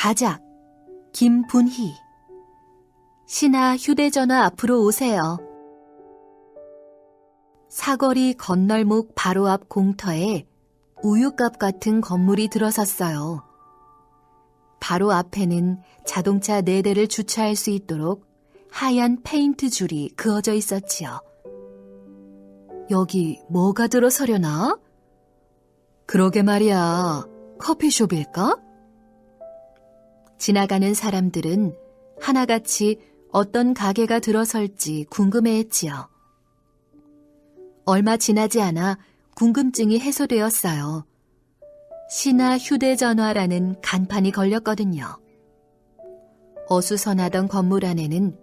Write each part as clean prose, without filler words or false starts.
가작, 김분희. 신하 휴대전화 앞으로 오세요. 사거리 건널목 바로 앞 공터에 우유값 같은 건물이 들어섰어요. 바로 앞에는 자동차 4대를 주차할 수 있도록 하얀 페인트 줄이 그어져 있었지요. 여기 뭐가 들어서려나? 그러게 말이야. 커피숍일까? 지나가는 사람들은 하나같이 어떤 가게가 들어설지 궁금해했지요. 얼마 지나지 않아 궁금증이 해소되었어요. 신하 휴대전화라는 간판이 걸렸거든요. 어수선하던 건물 안에는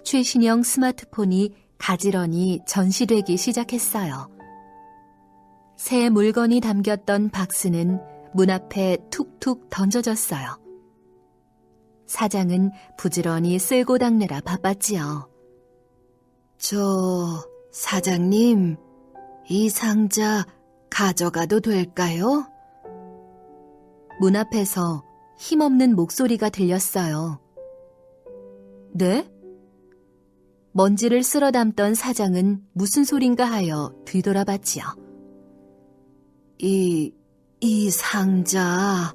최신형 스마트폰이 가지런히 전시되기 시작했어요. 새 물건이 담겼던 박스는 문 앞에 툭툭 던져졌어요. 사장은 부지런히 쓸고 닦느라 바빴지요. 사장님, 이 상자 가져가도 될까요? 문 앞에서 힘없는 목소리가 들렸어요. 네? 먼지를 쓸어 담던 사장은 무슨 소린가 하여 뒤돌아봤지요. 이 상자...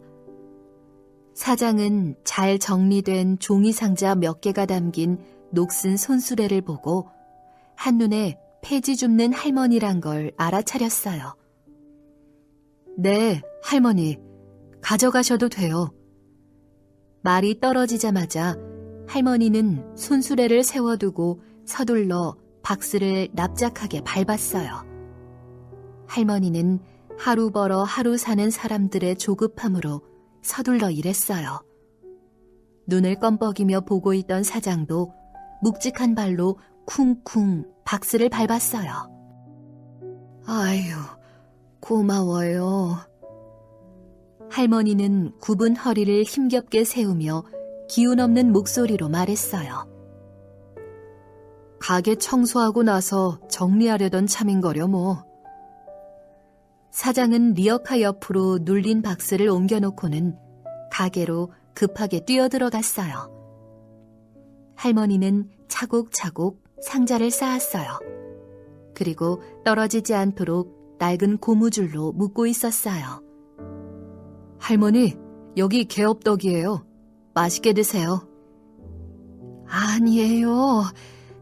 사장은 잘 정리된 종이 상자 몇 개가 담긴 녹슨 손수레를 보고 한눈에 폐지 줍는 할머니란 걸 알아차렸어요. 네, 할머니. 가져가셔도 돼요. 말이 떨어지자마자 할머니는 손수레를 세워두고 서둘러 박스를 납작하게 밟았어요. 할머니는 하루 벌어 하루 사는 사람들의 조급함으로 서둘러 일했어요. 눈을 껌뻑이며 보고 있던 사장도 묵직한 발로 쿵쿵 박스를 밟았어요. 아유, 고마워요. 할머니는 굽은 허리를 힘겹게 세우며 기운 없는 목소리로 말했어요. 가게 청소하고 나서 정리하려던 참인거려 뭐. 사장은 리어카 옆으로 눌린 박스를 옮겨놓고는 가게로 급하게 뛰어들어갔어요. 할머니는 차곡차곡 상자를 쌓았어요. 그리고 떨어지지 않도록 낡은 고무줄로 묶고 있었어요. 할머니, 여기 개업떡이에요. 맛있게 드세요. 아니에요.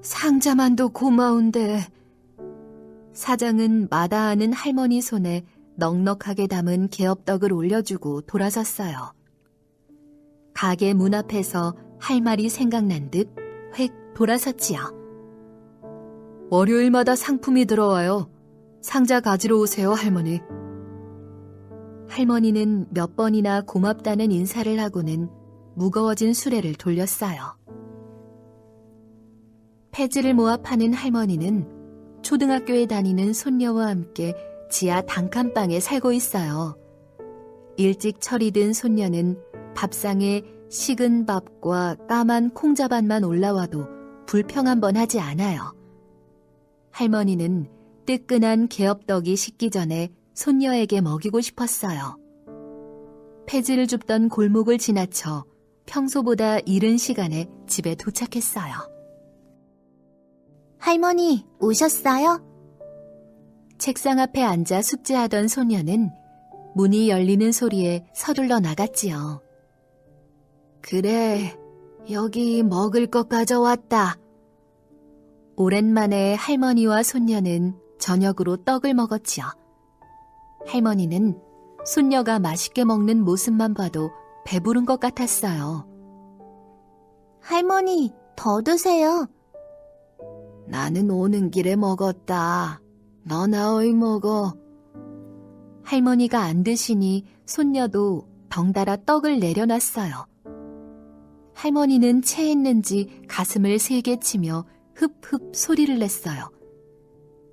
상자만도 고마운데. 사장은 마다하는 할머니 손에 넉넉하게 담은 개업떡을 올려주고 돌아섰어요. 가게 문 앞에서 할 말이 생각난 듯 획 돌아섰지요. 월요일마다 상품이 들어와요. 상자 가지러 오세요, 할머니. 할머니는 몇 번이나 고맙다는 인사를 하고는 무거워진 수레를 돌렸어요. 폐지를 모아 파는 할머니는 초등학교에 다니는 손녀와 함께 지하 단칸방에 살고 있어요. 일찍 철이 든 손녀는 밥상에 식은 밥과 까만 콩자반만 올라와도 불평 한 번 하지 않아요. 할머니는 뜨끈한 개업떡이 식기 전에 손녀에게 먹이고 싶었어요. 폐지를 줍던 골목을 지나쳐 평소보다 이른 시간에 집에 도착했어요. 할머니, 오셨어요? 책상 앞에 앉아 숙제하던 소녀는 문이 열리는 소리에 서둘러 나갔지요. 그래, 여기 먹을 것 가져왔다. 오랜만에 할머니와 손녀는 저녁으로 떡을 먹었지요. 할머니는 손녀가 맛있게 먹는 모습만 봐도 배부른 것 같았어요. 할머니, 더 드세요. 나는 오는 길에 먹었다. 너나 어이 먹어. 할머니가 안 드시니 손녀도 덩달아 떡을 내려놨어요. 할머니는 체했는지 가슴을 세게 치며 흡흡 소리를 냈어요.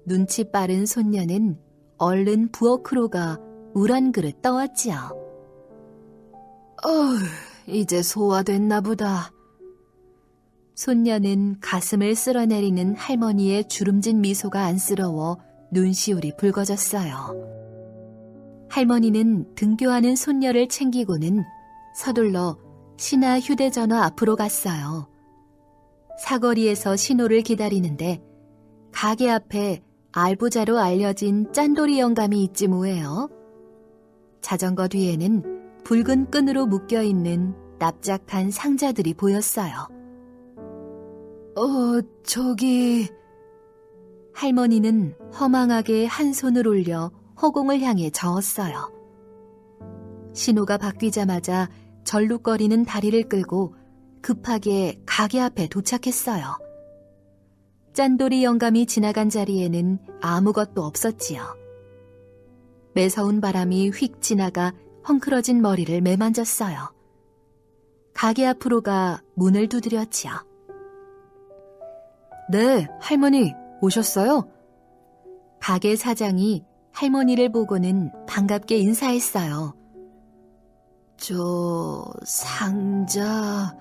눈치 빠른 손녀는 얼른 부엌으로 물 한 그릇 떠왔지요. 이제 소화됐나 보다. 손녀는 가슴을 쓸어내리는 할머니의 주름진 미소가 안쓰러워 눈시울이 붉어졌어요. 할머니는 등교하는 손녀를 챙기고는 서둘러 신하 휴대전화 앞으로 갔어요. 사거리에서 신호를 기다리는데 가게 앞에 알부자로 알려진 짠돌이 영감이 있지 뭐예요. 자전거 뒤에는 붉은 끈으로 묶여있는 납작한 상자들이 보였어요. 저기... 할머니는 허망하게 한 손을 올려 허공을 향해 저었어요. 신호가 바뀌자마자 절룩거리는 다리를 끌고 급하게 가게 앞에 도착했어요. 짠돌이 영감이 지나간 자리에는 아무것도 없었지요. 매서운 바람이 휙 지나가 헝클어진 머리를 매만졌어요. 가게 앞으로 가 문을 두드렸지요. 네, 할머니 오셨어요? 가게 사장이 할머니를 보고는 반갑게 인사했어요. 저... 상자...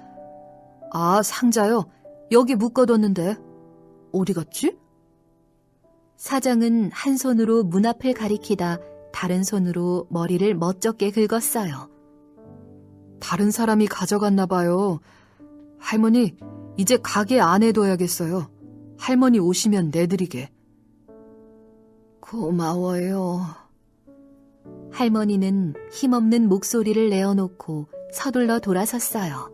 아, 상자요? 여기 묶어뒀는데 어디 갔지? 사장은 한 손으로 문 앞을 가리키다 다른 손으로 머리를 멋쩍게 긁었어요. 다른 사람이 가져갔나 봐요. 할머니, 이제 가게 안에 둬야겠어요. 할머니 오시면 내드리게. 고마워요. 할머니는 힘없는 목소리를 내어놓고 서둘러 돌아섰어요.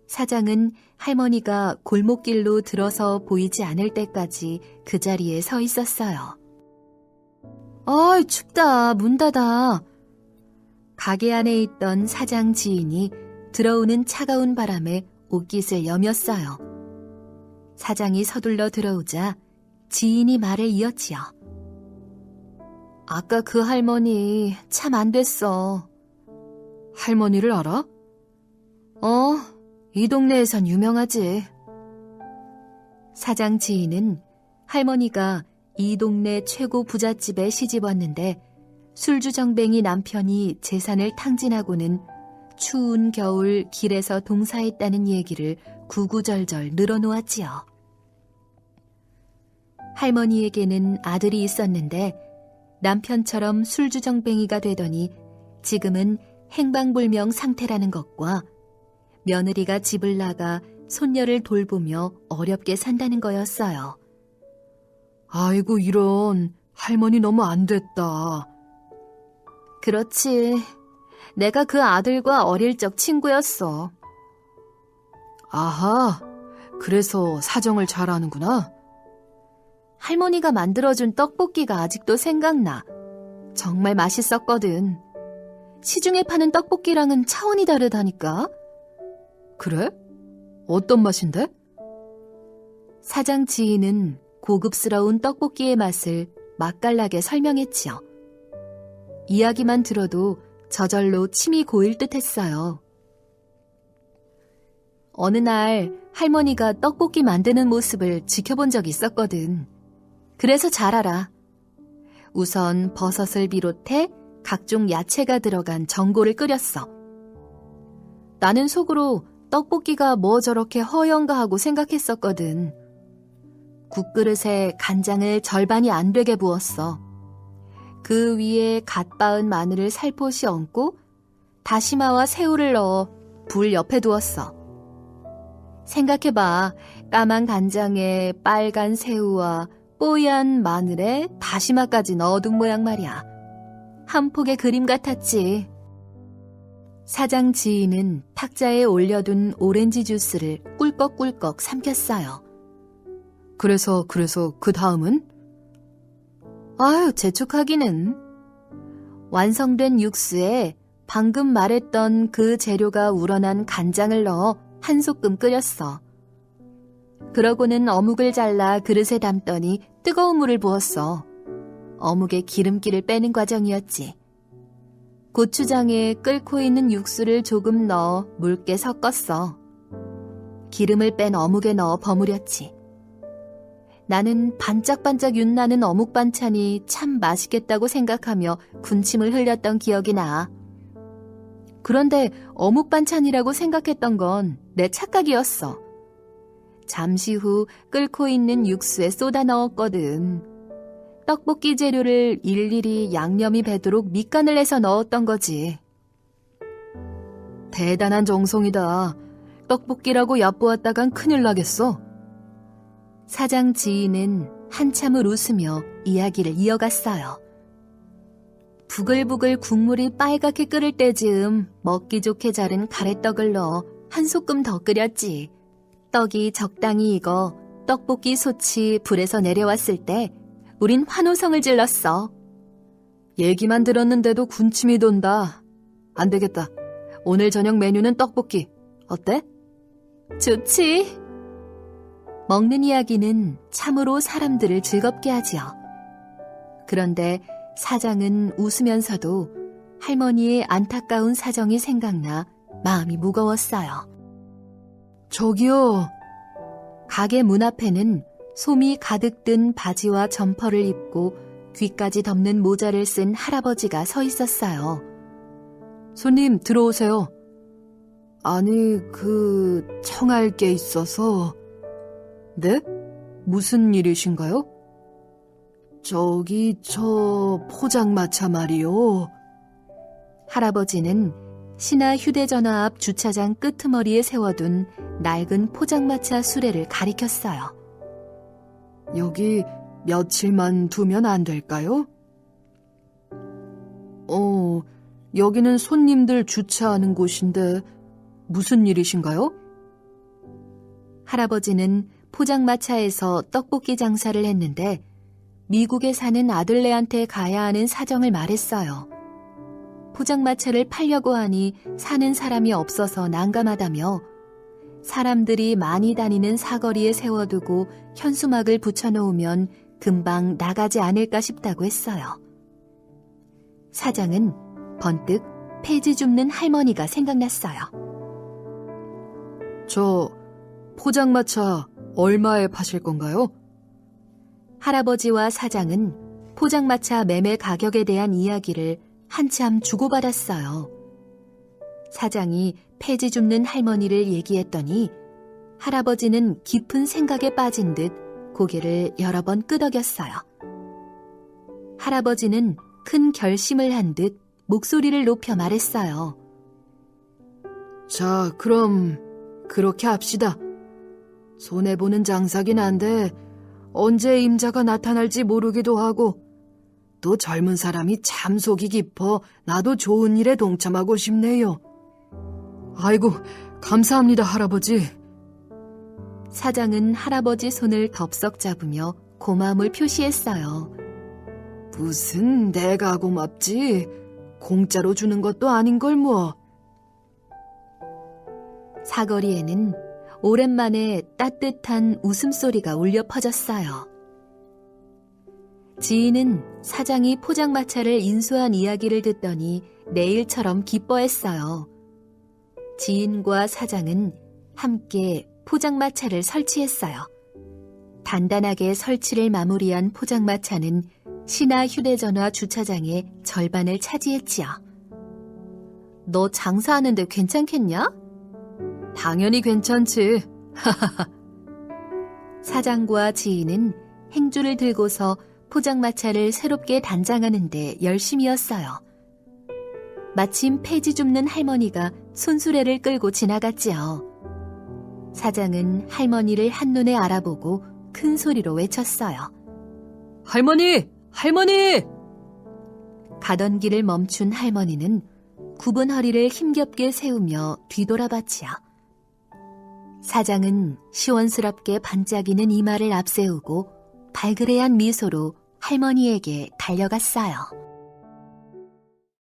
사장은 할머니가 골목길로 들어서 보이지 않을 때까지 그 자리에 서 있었어요. 어이, 춥다. 문 닫아. 가게 안에 있던 사장 지인이 들어오는 차가운 바람에 옷깃을 여몄어요. 사장이 서둘러 들어오자 지인이 말을 이었지요. 아까 그 할머니 참 안 됐어. 할머니를 알아? 이 동네에선 유명하지. 사장 지인은 할머니가 이 동네 최고 부잣집에 시집 왔는데 술주정뱅이 남편이 재산을 탕진하고는 추운 겨울 길에서 동사했다는 얘기를 구구절절 늘어놓았지요. 할머니에게는 아들이 있었는데 남편처럼 술주정뱅이가 되더니 지금은 행방불명 상태라는 것과 며느리가 집을 나가 손녀를 돌보며 어렵게 산다는 거였어요. 아이고, 이런. 할머니 너무 안 됐다. 그렇지. 내가 그 아들과 어릴 적 친구였어. 아하, 그래서 사정을 잘 아는구나. 할머니가 만들어준 떡볶이가 아직도 생각나. 정말 맛있었거든. 시중에 파는 떡볶이랑은 차원이 다르다니까. 그래? 어떤 맛인데? 사장 지인은 고급스러운 떡볶이의 맛을 맛깔나게 설명했지요. 이야기만 들어도 저절로 침이 고일 듯 했어요. 어느 날 할머니가 떡볶이 만드는 모습을 지켜본 적이 있었거든. 그래서 잘 알아. 우선 버섯을 비롯해 각종 야채가 들어간 전골을 끓였어. 나는 속으로 떡볶이가 뭐 저렇게 허연가 하고 생각했었거든. 국그릇에 간장을 절반이 안 되게 부었어. 그 위에 갓 빻은 마늘을 살포시 얹고 다시마와 새우를 넣어 불 옆에 두었어. 생각해봐. 까만 간장에 빨간 새우와 뽀얀 마늘에 다시마까지 넣어둔 모양 말이야. 한 폭의 그림 같았지. 사장 지인은 탁자에 올려둔 오렌지 주스를 꿀꺽꿀꺽 삼켰어요. 그래서 그 다음은? 아유, 재촉하기는. 완성된 육수에 방금 말했던 그 재료가 우러난 간장을 넣어 한 소끔 끓였어. 그러고는 어묵을 잘라 그릇에 담더니 뜨거운 물을 부었어. 어묵의 기름기를 빼는 과정이었지. 고추장에 끓고 있는 육수를 조금 넣어 묽게 섞었어. 기름을 뺀 어묵에 넣어 버무렸지. 나는 반짝반짝 윤나는 어묵 반찬이 참 맛있겠다고 생각하며 군침을 흘렸던 기억이 나. 그런데 어묵 반찬이라고 생각했던 건 내 착각이었어. 잠시 후 끓고 있는 육수에 쏟아 넣었거든. 떡볶이 재료를 일일이 양념이 배도록 밑간을 해서 넣었던 거지. 대단한 정성이다. 떡볶이라고 얕보았다간 큰일 나겠어. 사장 지인은 한참을 웃으며 이야기를 이어갔어요. 부글부글 국물이 빨갛게 끓을 때즈음 먹기 좋게 자른 가래떡을 넣어 한 소끔 더 끓였지. 떡이 적당히 익어 떡볶이 솥이 불에서 내려왔을 때 우린 환호성을 질렀어. 얘기만 들었는데도 군침이 돈다. 안 되겠다. 오늘 저녁 메뉴는 떡볶이. 어때? 좋지. 먹는 이야기는 참으로 사람들을 즐겁게 하지요. 그런데 사장은 웃으면서도 할머니의 안타까운 사정이 생각나 마음이 무거웠어요. 저기요. 가게 문 앞에는 솜이 가득 든 바지와 점퍼를 입고 귀까지 덮는 모자를 쓴 할아버지가 서 있었어요. 손님 들어오세요. 아니, 청할 게 있어서. 네? 무슨 일이신가요? 저 포장마차 말이요. 할아버지는 신화 휴대전화 앞 주차장 끄트머리에 세워둔 낡은 포장마차 수레를 가리켰어요. 여기 며칠만 두면 안 될까요? 여기는 손님들 주차하는 곳인데 무슨 일이신가요? 할아버지는 포장마차에서 떡볶이 장사를 했는데 미국에 사는 아들네한테 가야 하는 사정을 말했어요. 포장마차를 팔려고 하니 사는 사람이 없어서 난감하다며 사람들이 많이 다니는 사거리에 세워두고 현수막을 붙여놓으면 금방 나가지 않을까 싶다고 했어요. 사장은 번뜩 폐지 줍는 할머니가 생각났어요. 저 포장마차 얼마에 파실 건가요? 할아버지와 사장은 포장마차 매매 가격에 대한 이야기를 한참 주고받았어요. 사장이 폐지 줍는 할머니를 얘기했더니 할아버지는 깊은 생각에 빠진 듯 고개를 여러 번 끄덕였어요. 할아버지는 큰 결심을 한 듯 목소리를 높여 말했어요. 자, 그럼 그렇게 합시다. 손해보는 장사긴 한데 언제 임자가 나타날지 모르기도 하고 또 젊은 사람이 참 속이 깊어 나도 좋은 일에 동참하고 싶네요. 아이고, 감사합니다, 할아버지. 사장은 할아버지 손을 덥석 잡으며 고마움을 표시했어요. 무슨 내가 고맙지. 공짜로 주는 것도 아닌 걸 뭐. 사거리에는 오랜만에 따뜻한 웃음소리가 울려 퍼졌어요. 지인은 사장이 포장마차를 인수한 이야기를 듣더니 내일처럼 기뻐했어요. 지인과 사장은 함께 포장마차를 설치했어요. 단단하게 설치를 마무리한 포장마차는 신화 휴대전화 주차장의 절반을 차지했지요. 너 장사하는데 괜찮겠냐? 당연히 괜찮지. 사장과 지인은 행주를 들고서 포장마차를 새롭게 단장하는데 열심이었어요. 마침 폐지 줍는 할머니가 손수레를 끌고 지나갔지요. 사장은 할머니를 한눈에 알아보고 큰 소리로 외쳤어요. 할머니! 할머니! 가던 길을 멈춘 할머니는 굽은 허리를 힘겹게 세우며 뒤돌아봤지요. 사장은 시원스럽게 반짝이는 이마를 앞세우고 발그레한 미소로 할머니에게 달려갔어요.